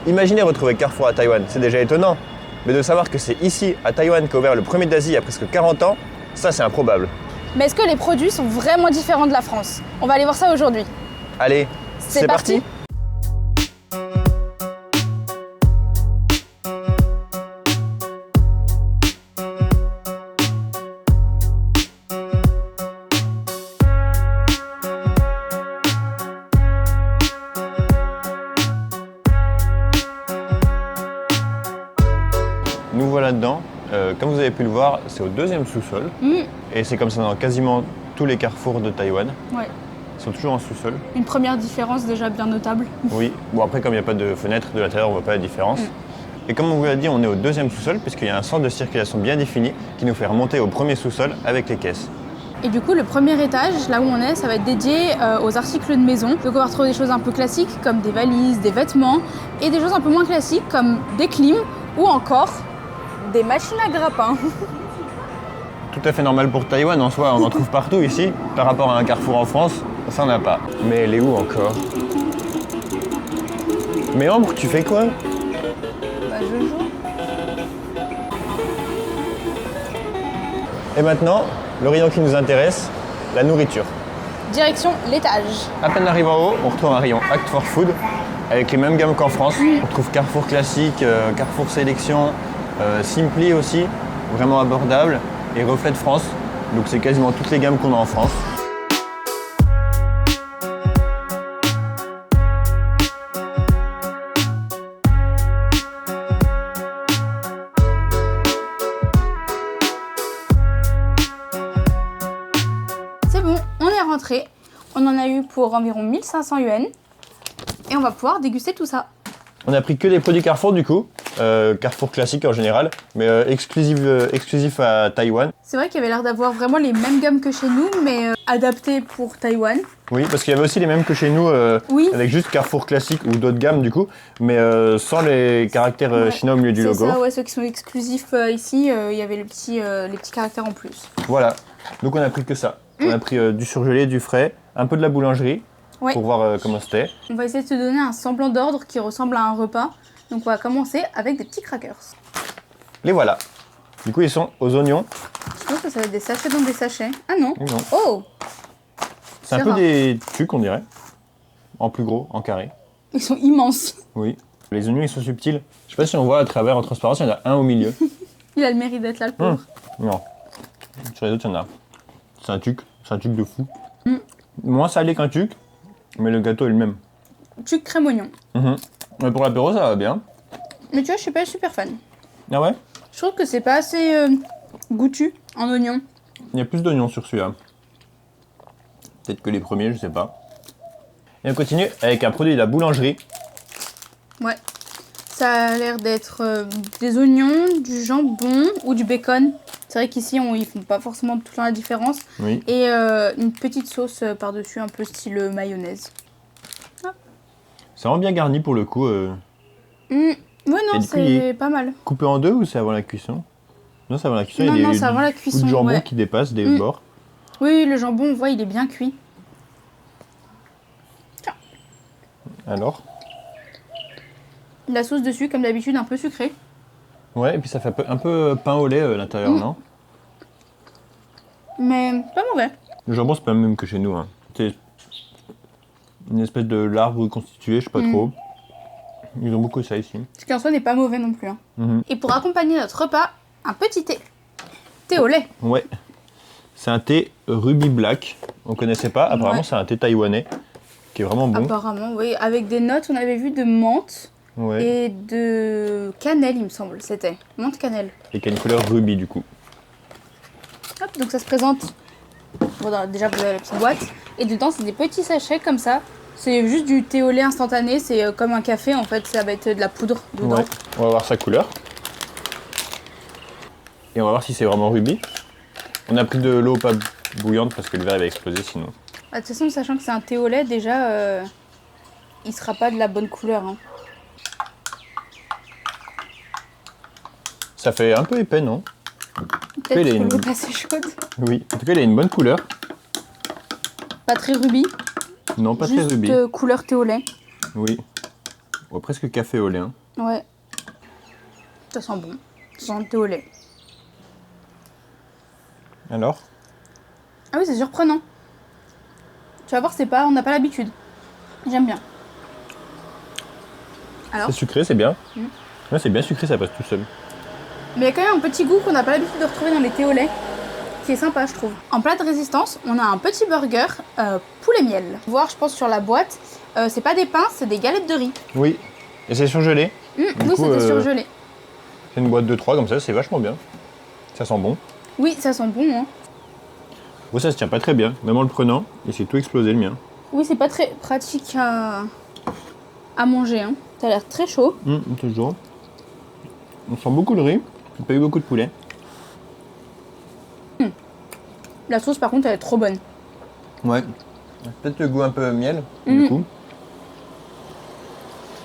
Imaginez retrouver Carrefour à Taïwan, c'est déjà étonnant. Mais de savoir que c'est ici, à Taïwan, qu'a ouvert le premier d'Asie il y a presque 40 ans, ça c'est improbable. Mais est-ce que les produits sont vraiment différents de la France? On va aller voir ça aujourd'hui. Allez, c'est parti. Nous voilà dedans. Comme vous avez pu le voir, c'est au deuxième sous-sol. Et c'est comme ça dans quasiment tous les carrefours de Taïwan. Ouais. Ils sont toujours en sous-sol. Une première différence déjà bien notable. Oui. Bon, après, comme il n'y a pas de fenêtre de l'intérieur, on ne voit pas la différence. Et comme on vous l'a dit, on est au deuxième sous-sol, puisqu'il y a un centre de circulation bien défini qui nous fait remonter au premier sous-sol avec les caisses. Et du coup, le premier étage, là où on est, ça va être dédié aux articles de maison. Donc on va retrouver des choses un peu classiques comme des valises, des vêtements, et des choses un peu moins classiques comme des clims ou encore des machines à grappin. Tout à fait normal pour Taïwan en soi, on en trouve partout ici. Par rapport à un carrefour en France, ça on n'a pas. Mais elle est où encore? Mais Ambre, tu fais quoi? Bah, je joue. Et maintenant, le rayon qui nous intéresse, la nourriture. Direction l'étage. À peine arrivé en haut, on retrouve un rayon Act for Food avec les mêmes gammes qu'en France. On trouve Carrefour classique, Carrefour Sélection, Simply aussi, vraiment abordable, et Reflet de France. Donc c'est quasiment toutes les gammes qu'on a en France. C'est bon, on est rentré. On en a eu pour environ 1500 yuan. Et on va pouvoir déguster tout ça. On a pris que des produits Carrefour du coup, Carrefour classique en général, mais exclusif à Taïwan. C'est vrai qu'il y avait l'air d'avoir vraiment les mêmes gammes que chez nous, mais adaptées pour Taïwan. Oui, parce qu'il y avait aussi les mêmes que chez nous, Oui. avec juste Carrefour classique ou d'autres gammes du coup, mais sans les caractères chinois au milieu du logo. C'est ça, ouais, ceux qui sont exclusifs ici, il y avait les petits caractères en plus. Voilà, donc on a pris que ça. On a pris du surgelé, du frais, un peu de la boulangerie, pour voir comment c'était. On va essayer de se donner un semblant d'ordre qui ressemble à un repas. Donc on va commencer avec des petits crackers. Les voilà. Du coup, ils sont aux oignons. Je pense que ça va être des sachets dans des sachets. Ah non. Non. Oh. C'est un peu des tucs, on dirait. En plus gros, en carré. Ils sont immenses. Oui. Les oignons, ils sont subtils. Je sais pas si on voit à travers en transparence, il y en a un au milieu. Il a le mérite d'être là, le pauvre. Non. Sur les autres, il y en a. C'est un tuc de fou. Moins salé qu'un tuc, mais le gâteau est le même. Tuc crème oignon. Mais pour l'apéro, ça va bien. Mais tu vois, je suis pas super fan. Ah ouais? Je trouve que c'est pas assez goûtu en oignon. Il y a plus d'oignons sur celui-là. Peut-être que les premiers, je sais pas. Et on continue avec un produit de la boulangerie. Ouais. Ça a l'air d'être des oignons, du jambon ou du bacon. C'est vrai qu'ici, ils font pas forcément tout le temps la différence. Oui. Et une petite sauce par-dessus, un peu style mayonnaise. C'est vraiment bien garni pour le coup. Ouais, non, c'est pas mal. Coupé en deux ou c'est avant la cuisson? Non, c'est avant la cuisson. Non, il y a non, des c'est avant la bouts cuisson. de jambon Ouais. qui dépassent des bords. Oui, le jambon, on voit, il est bien cuit. Tiens. Alors? La sauce dessus, comme d'habitude, un peu sucrée. Ouais, et puis ça fait un peu pain au lait à l'intérieur, non? Mais pas mauvais. Le jambon, c'est pas le même que chez nous. Hein. C'est une espèce de lard reconstitué, je sais pas trop. Ils ont beaucoup ça ici. Ce qui en soi n'est pas mauvais non plus. Hein. Et pour accompagner notre repas, un petit thé. Thé au lait. Ouais. C'est un thé Ruby Black. On connaissait pas. Apparemment, c'est un thé taïwanais qui est vraiment bon. Apparemment, oui. Avec des notes, on avait vu de menthe et de cannelle, il me semble. C'était menthe cannelle. Et qui a une couleur rubis du coup. Hop, donc ça se présente. Voilà, déjà vous avez la petite boîte. Et dedans, c'est des petits sachets comme ça. C'est juste du thé au lait instantané. C'est comme un café en fait. Ça va être de la poudre dedans. Ouais. On va voir sa couleur. Et on va voir si c'est vraiment rubis. On a pris de l'eau pas bouillante parce que le verre va exploser sinon. De toute façon, sachant que c'est un thé au lait, déjà, il sera pas de la bonne couleur. Hein. Ça fait un peu épais, non? Peut-être que l'eau est pas assez chaude. Oui, en tout cas, il a une bonne couleur. Pas très rubis. Non, pas Juste très rubis. couleur thé au lait. Oui. Ouais, presque café au lait. Hein. Ouais. Ça sent bon. Ça sent le thé au lait. Alors? Ah oui, c'est surprenant. Tu vas voir, on n'a pas l'habitude. J'aime bien. Alors? C'est sucré, c'est bien. Ouais, c'est bien sucré, ça passe tout seul. Mais il y a quand même un petit goût qu'on n'a pas l'habitude de retrouver dans les thés au lait, qui est sympa, je trouve. En plat de résistance, on a un petit burger poulet miel. Voir, je pense, sur la boîte, c'est pas des pains, c'est des galettes de riz. Oui, et c'est surgelé. Oui, c'était surgelé. C'est une boîte de 3 comme ça, c'est vachement bien. Ça sent bon. Oui, ça sent bon. Hein. Ouais, ça se tient pas très bien, même en le prenant, et c'est tout explosé le mien. Oui, c'est pas très pratique à manger. Hein. Ça a l'air très chaud. Toujours. On sent beaucoup le riz, j'ai pas eu beaucoup de poulet. La sauce, par contre, elle est trop bonne. Ouais. Peut-être le goût un peu miel, du coup.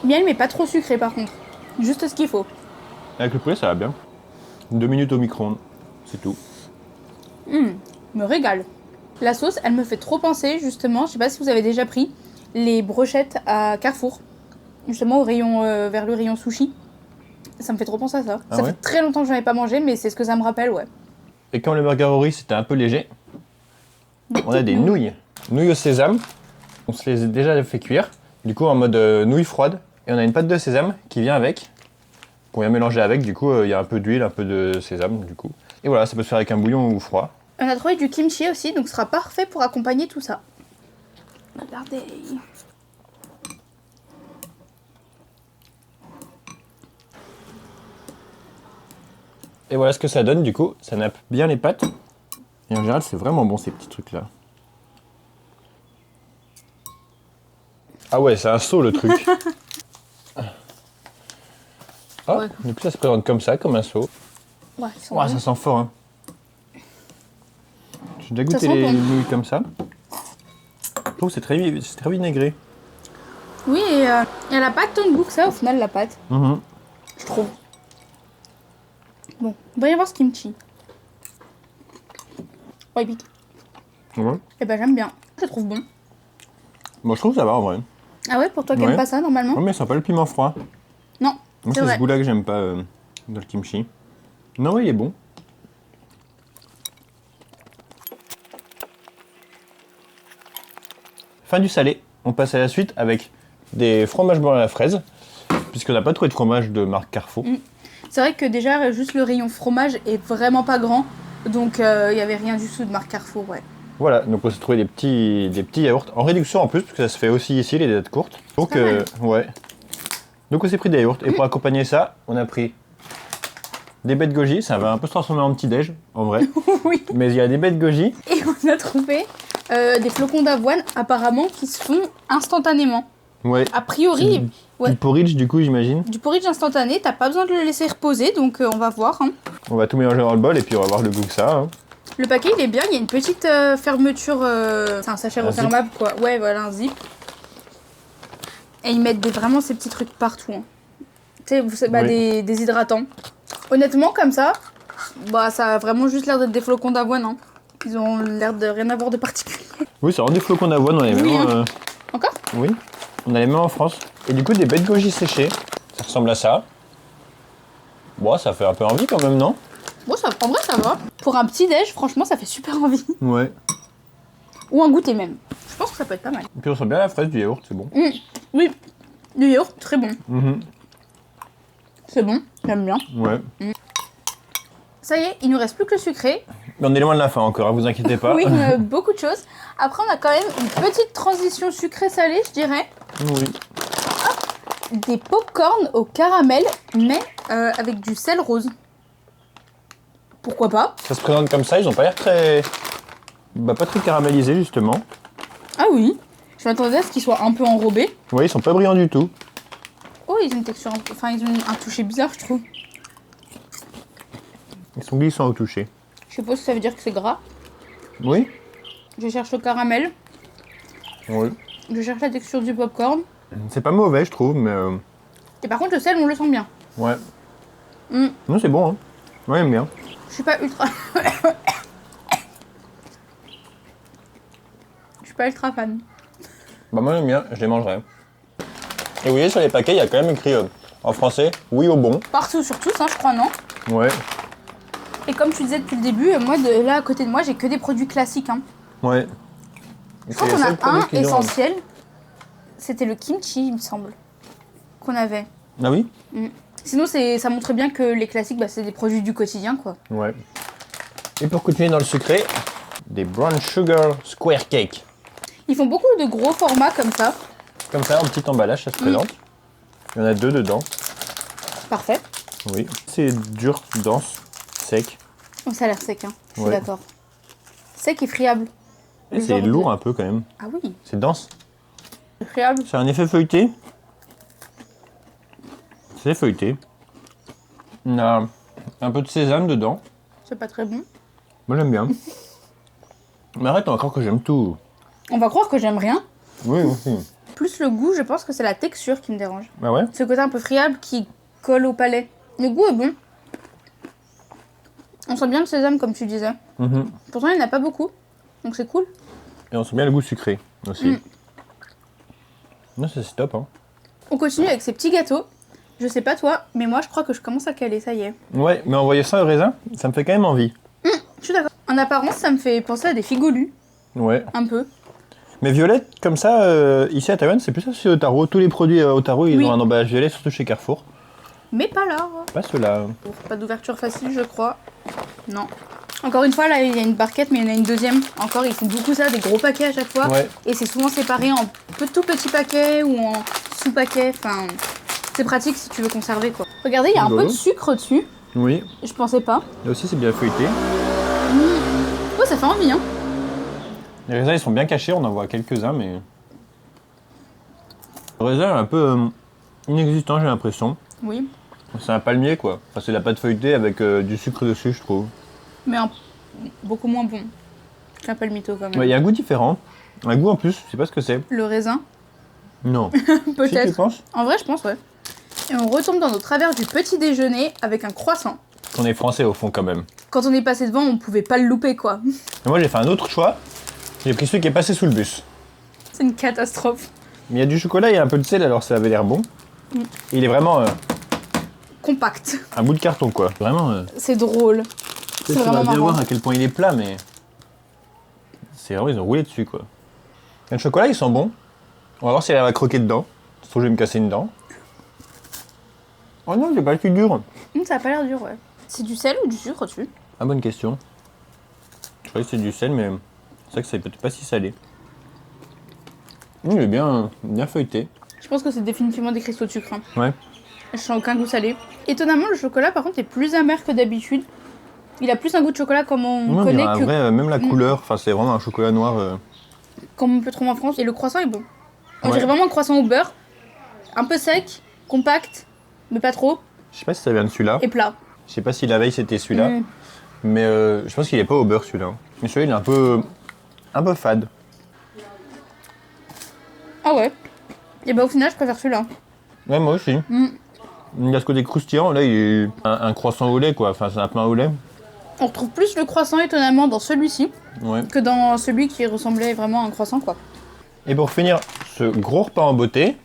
Miel, mais pas trop sucré, par contre. Juste ce qu'il faut. Avec le poulet, ça va bien. 2 minutes au micro-ondes, c'est tout. Me régale. La sauce, elle me fait trop penser, justement, je sais pas si vous avez déjà pris, les brochettes à Carrefour. Justement, vers le rayon sushi. Ça me fait trop penser à ça. Ça fait très longtemps que j'en ai pas mangé, mais c'est ce que ça me rappelle, ouais. Et comme le burger au riz, c'était un peu léger, on a des nouilles. Nouilles au sésame. On se les a déjà fait cuire. Du coup, en mode nouilles froides. Et on a une pâte de sésame qui vient avec. Qu'on vient mélanger avec. Du coup, il y a un peu d'huile, un peu de sésame, du coup. Et voilà, ça peut se faire avec un bouillon ou froid. On a trouvé du kimchi aussi, donc ce sera parfait pour accompagner tout ça. Regardez. Et voilà ce que ça donne, du coup. Ça nappe bien les pâtes. Et en général, c'est vraiment bon, ces petits trucs-là. Ah ouais, c'est un saut, le truc. Ah, ouais. Du coup, ça se présente comme ça, comme un seau. Ouais, ça sent fort. Hein. J'ai déjà goûté les nouilles comme ça. Je trouve que c'est très vinaigré. Oui, et elle a pas tant de goût que ça, au final, la pâte. Je trouve. Bon, on va y voir ce kimchi. Oh, il pique. Ouais. Et ben, j'aime bien. Je trouve bon. Moi, je trouve que ça va, en vrai. Ah ouais, pour toi qui n'aimes pas ça, normalement? Ouais, mais ça sent pas le piment froid. Non, moi, c'est ce goût-là que j'aime pas dans le kimchi. Non, ouais, il est bon. Fin du salé. On passe à la suite avec des fromages blancs à la fraise, puisqu'on n'a pas trouvé de fromage de marque Carrefour. C'est vrai que déjà, juste le rayon fromage est vraiment pas grand, donc il n'y avait rien du tout de marque Carrefour, ouais. Voilà, donc on s'est trouvé des petits yaourts en réduction en plus, parce que ça se fait aussi ici, les dates courtes. Donc, ouais. Donc on s'est pris des yaourts, et pour accompagner ça, on a pris des baies de goji. Ça va un peu se transformer en petit-déj, en vrai. Oui. Mais il y a des baies de goji. Et on a trouvé des flocons d'avoine, apparemment, qui se font instantanément. Ouais. A priori, du porridge, du coup, j'imagine. Du porridge instantané, t'as pas besoin de le laisser reposer, donc on va voir. Hein. On va tout mélanger dans le bol, et puis on va voir le goût que ça a. Hein. Le paquet, il est bien, il y a une petite fermeture, c'est un sachet refermable, quoi. Ouais, voilà, un zip. Et ils mettent vraiment ces petits trucs partout. Hein. Tu sais, des hydratants. Honnêtement, comme ça, ça a vraiment juste l'air d'être des flocons d'avoine. Hein. Ils ont l'air de rien avoir de particulier. Oui, ça rend des flocons d'avoine, on les met Encore? Oui, on a les mêmes en France. Et du coup, des baies de goji séchées, ça ressemble à ça. Bon, ça fait un peu envie quand même, non? Bon, en vrai, ça va. Pour un petit déj, franchement, ça fait super envie. Ouais. Ou un goûter même. Je pense que ça peut être pas mal. Et puis on sent bien la fraise du yaourt, c'est bon. Oui, du yaourt, très bon. C'est bon, j'aime bien. Ouais. Ça y est, il nous reste plus que le sucré. Mais on est loin de la fin encore, hein, vous inquiétez pas. Oui, on a beaucoup de choses. Après, on a quand même une petite transition sucré-salé, je dirais. Oui. Des pop-corn au caramel, mais avec du sel rose. Pourquoi pas? Ça se présente comme ça, ils ont pas l'air très... pas très caramélisés, justement. Ah oui, je m'attendais à ce qu'ils soient un peu enrobés. Oui, ils sont pas brillants du tout. Oh, ils ont une texture... Enfin, ils ont un toucher bizarre, je trouve. Ils sont glissants au toucher. Je suppose que ça veut dire que c'est gras. Oui. Je cherche le caramel. Oui. Je cherche la texture du popcorn. C'est pas mauvais, je trouve, mais... Et par contre, le sel, on le sent bien. Ouais. Non, c'est bon, hein. Ouais, j'aime bien. Je suis pas ultra... Je suis pas ultra fan. Bah moi j'aime bien, je les mangerai. Et vous voyez sur les paquets, il y a quand même écrit en français oui au bon. Partout sur tous, hein, je crois, non? Ouais. Et comme tu disais depuis le début, moi, là, à côté de moi, j'ai que des produits classiques. Hein. Ouais. Je crois qu'on a un essentiel. C'était le kimchi, il me semble, qu'on avait. Ah oui? Sinon, ça montre bien que les classiques, bah, c'est des produits du quotidien, quoi. Ouais. Et pour continuer dans le sucré, des brown sugar square cake. Ils font beaucoup de gros formats comme ça. Comme ça, en petit emballage, ça se présente. Il y en a 2 dedans. Parfait. Oui. C'est dur, dense, sec. Oh, ça a l'air sec, hein. Je suis Ouais. d'accord. Sec et friable. Et c'est lourd un peu quand même. Ah oui, C'est dense. friable. C'est un effet feuilleté. C'est feuilleté. On a un peu de sésame dedans. C'est pas très bon. Moi j'aime bien. Mais arrête encore que j'aime tout. On va croire que j'aime rien. Oui, aussi. Plus le goût, je pense que c'est la texture qui me dérange. Bah ouais. Ce côté un peu friable qui colle au palais. Le goût est bon. On sent bien le sésame, comme tu disais. Pourtant, il n'y en a pas beaucoup. Donc c'est cool. Et on sent bien le goût sucré aussi. Non, ça c'est top. Hein. On continue avec ces petits gâteaux. Je sais pas toi, mais moi, je crois que je commence à caler, ça y est. Ouais, mais envoyer ça au raisin, ça me fait quand même envie. Je suis d'accord. En apparence, ça me fait penser à des figolus. Ouais. Un peu. Mais violette, comme ça, ici à Taïwan, c'est plus ça sur Otaro. Tous les produits Otaro, ils Oui. ont un emballage violet, surtout chez Carrefour. Mais pas là. Pas ceux-là. Pas d'ouverture facile, je crois. Non. Encore une fois, là, il y a une barquette, mais il y en a une deuxième. Encore, ils font beaucoup ça, des gros paquets à chaque fois. Ouais. Et c'est souvent séparé en tout petits paquets ou en sous-paquets. Enfin, c'est pratique si tu veux conserver, quoi. Regardez, il y a un peu de sucre dessus. Oui. Je pensais pas. Là aussi, c'est bien feuilleté. Oh, ça fait envie, hein. Les raisins, ils sont bien cachés, on en voit quelques-uns, mais... Le raisin est un peu inexistant, j'ai l'impression. Oui. C'est un palmier, quoi. Enfin, c'est de la pâte feuilletée avec du sucre dessus, je trouve. Mais beaucoup moins bon qu'un palmito, quand même. Ouais, il y a un goût différent. Un goût en plus, je sais pas ce que c'est. Le raisin, Non. Si, tu peut-être. penses? En vrai, je pense, ouais. Et on retombe dans nos travers du petit déjeuner avec un croissant. On est français au fond, quand même. Quand on est passé devant, on pouvait pas le louper, quoi. Et moi, j'ai fait un autre choix. J'ai pris celui qui est passé sous le bus. C'est une catastrophe. Mais il y a du chocolat et un peu de sel, alors ça avait l'air bon. Et il est vraiment Compact. un bout de carton, quoi. Vraiment. C'est drôle. C'est On va vraiment bien marrant. voir à quel point il est plat, mais... C'est vraiment, ils ont roulé dessus, quoi. Et le chocolat, ils sont bons. On va voir si elle va croquer dedans. Ça se trouve, je vais me casser une dent. Oh non, j'ai pas le cul dur. Ça a pas l'air dur, ouais. C'est du sel ou du sucre dessus? Ah, bonne question. Je croyais que c'était du sel, mais c'est vrai que c'est peut-être pas si salé. Il est bien feuilleté. Je pense que c'est définitivement des cristaux de sucre. Hein. Ouais. Je sens aucun goût salé. Étonnamment, le chocolat, par contre, est plus amer que d'habitude. Il a plus un goût de chocolat comme on Non, connaît il y a un que vrai, même la couleur, enfin c'est vraiment un chocolat noir. comme on peut trouver en France. Et le croissant est bon. On Ouais. dirait vraiment un croissant au beurre. Un peu sec, compact, mais pas trop. Je sais pas si ça vient de celui-là. Et plat. Je sais pas si la veille c'était celui-là. Mm. Mais je pense qu'il est pas au beurre celui-là. Mais celui-là il est un peu fade. Ah ouais. Et bah au final, je préfère celui-là. Ouais, moi aussi. Il y a ce côté croustillant, là il est un croissant au lait quoi, enfin c'est un pain au lait. On retrouve plus le croissant étonnamment dans celui-ci Ouais. que dans celui qui ressemblait vraiment à un croissant, quoi. Et pour finir ce gros repas en beauté,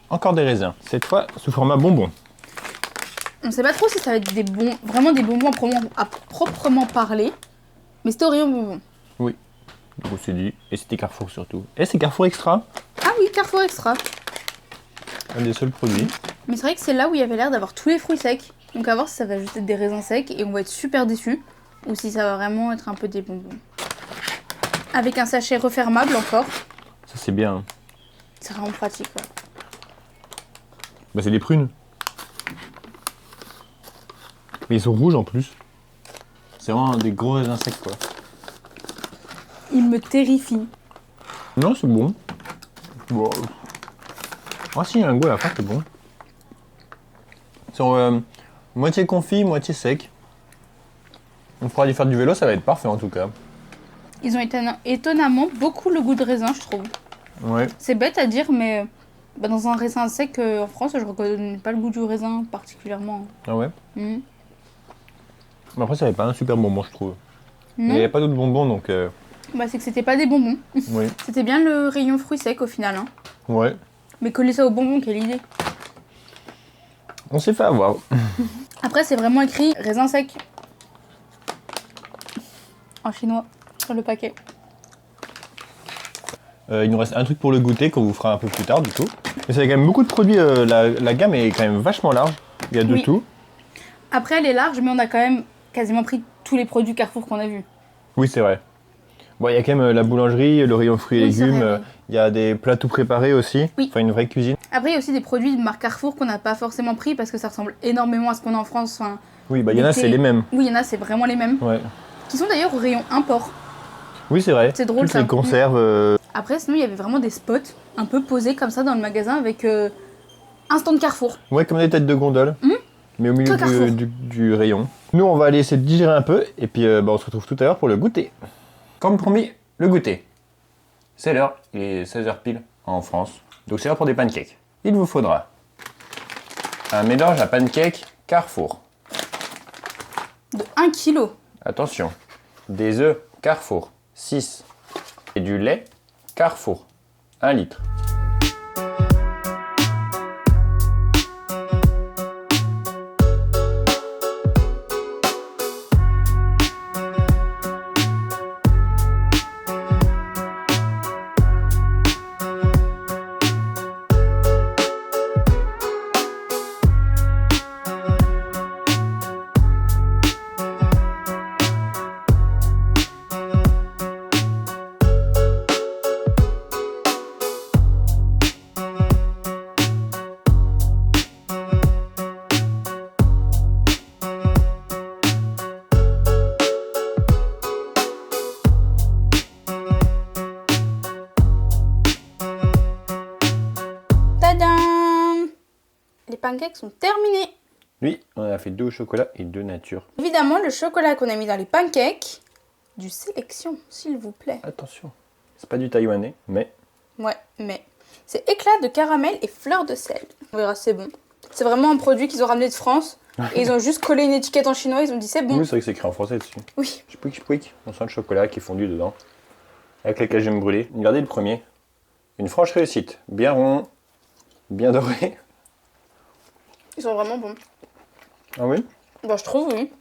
encore des raisins. Cette fois sous format bonbon. On sait pas trop si ça va être vraiment des bonbons à proprement parler, mais c'était au rayon bonbons. Oui. Donc on s'est dit, et c'était Carrefour surtout. Et c'est Carrefour Extra, Ah oui, Carrefour Extra. un des seuls produits. Mais c'est vrai que c'est là où il y avait l'air d'avoir tous les fruits secs. Donc à voir si ça va juste être des raisins secs et on va être super déçus, ou si ça va vraiment être un peu des bonbons. Avec un sachet refermable encore, Ça c'est bien. Hein. c'est vraiment pratique. Ouais. Bah c'est des prunes. Mais ils sont rouges en plus. C'est vraiment des gros raisins secs quoi. Il me terrifie. Non, c'est bon. Bon. Ah si, il y a un goût à la fin, c'est bon. Ils sont moitié confit, moitié sec. On pourra aller faire du vélo, ça va être parfait en tout cas. Ils ont étonnamment beaucoup le goût de raisin, je trouve. Ouais. C'est bête à dire, mais bah, dans un raisin sec en France, je reconnais pas le goût du raisin particulièrement. Ah ouais. Mhm. Mais après, ça n'avait pas un super bonbon, je trouve. Mais il Non, n'y avait pas d'autres bonbons donc. bah, c'est que c'était pas des bonbons. Oui. C'était bien le rayon fruits secs au final. Hein. Ouais. Mais coller ça au bonbon, quelle idée. On s'est fait avoir. Après, c'est vraiment écrit raisin sec. En chinois, sur le paquet. Il nous reste un truc pour le goûter qu'on vous fera un peu plus tard du coup. Mais c'est quand même beaucoup de produits, la gamme est quand même vachement large. Il y a de Oui. tout. Après, elle est large, mais on a quand même quasiment pris tous les produits Carrefour qu'on a vus. Oui, c'est vrai. Bon, il y a quand même la boulangerie, le rayon fruits et Oui, c'est légumes. vrai, oui. Il y a des plats tout préparés aussi. Oui. Enfin, une vraie cuisine. Après, il y a aussi des produits de marque Carrefour qu'on n'a pas forcément pris parce que ça ressemble énormément à ce qu'on a en France. Enfin, Oui, bah il y en a, L'été. c'est les mêmes. oui, il y en a, c'est vraiment les mêmes. Ouais. Qui sont d'ailleurs au rayon import. Oui, c'est vrai. C'est drôle, Toutes ça. les conserves. Après, sinon, il y avait vraiment des spots un peu posés comme ça dans le magasin avec un stand Carrefour. Ouais, comme des têtes de gondole. Mais au milieu Que Carrefour. du rayon. Nous, on va aller essayer de digérer un peu. Et puis, on se retrouve tout à l'heure pour le goûter. Comme promis, le goûter. C'est l'heure. Il est 16h pile en France. Donc, c'est l'heure pour des pancakes. Il vous faudra un mélange à pancakes Carrefour. De 1 kg. Attention. Des œufs Carrefour. 6. Et du lait Carrefour. 1 litre. Tadam! Les pancakes sont terminés. Oui, on a fait 2 au chocolat et 2 nature. Évidemment, le chocolat qu'on a mis dans les pancakes, du sélection, s'il vous plaît. Attention. C'est pas du taïwanais, mais Ouais, mais c'est éclat de caramel et fleur de sel. On verra, c'est bon. C'est vraiment un produit qu'ils ont ramené de France. Et ils ont juste collé une étiquette en chinois, ils ont dit c'est bon. oui, c'est vrai que c'est écrit en français dessus. Oui. Pouic, on sent le chocolat qui est fondu dedans. Avec la cagem brûlée. Regardez le premier. Une franche réussite. Bien rond, bien doré. Ils sont vraiment bons. Ah oui? Bah, je trouve, oui.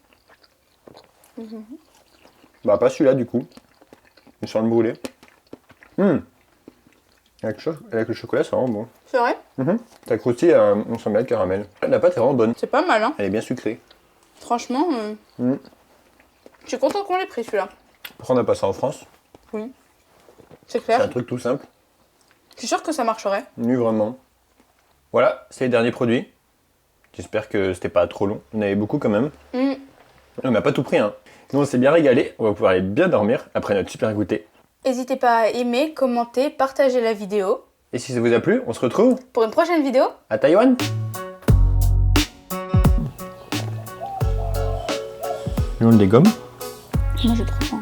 Bah pas celui-là du coup. Il sent le brûlé. Avec le chocolat, c'est vraiment bon. C'est vrai? Ta croustille, on sent bien le caramel. La pâte est vraiment bonne. C'est pas mal, hein. Elle est bien sucrée. Franchement, je suis contente qu'on l'ait pris celui-là. Pourquoi on n'a pas ça en France? C'est C'est clair. un truc tout simple. Je suis sûre que ça marcherait. Nu vraiment. Voilà, c'est les derniers produits. J'espère que c'était pas trop long. On avait beaucoup quand même. On n'a pas tout pris, hein. Nous, on s'est bien régalé. On va pouvoir aller bien dormir après notre super goûter. N'hésitez pas à aimer, commenter, partager la vidéo. Et si ça vous a plu, on se retrouve Pour une prochaine vidéo. à Taïwan. Le nom des gommes. Moi j'ai trop faim.